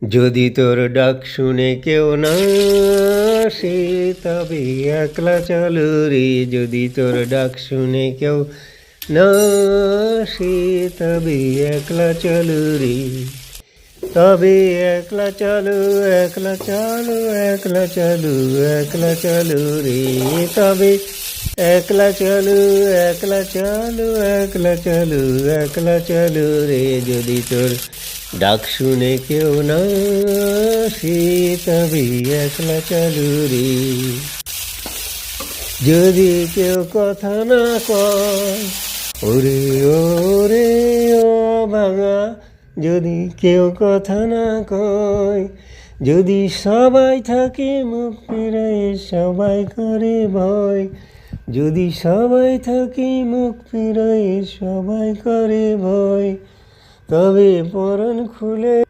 যদি তোর ডাক শুনে কেউ না আসে তবে একলা চলো রে। যদি তোর ডাক শুনে কেউ না আসে তবে একলা চলো রে। তবে একলা চলো, একলা চলো, একলা চলো, একলা চলো রে। তবে একলা চলো, একলা চলো, একলা চলো, একলা চলো রে। যদি তোর ডাক শুনে কেউ না আসে তবে একলা চলো রে। যদি কেউ কথা না কয়, ওরে ওরে ও ভাঙা, যদি কেউ কথা না কয়, যদি সবাই থাকে মুখ ফিরায় সবাই করে ভয়, যদি সবাই থাকে মুখ ফিরায় সবাই করে ভয়, তবে পরাণ খুলে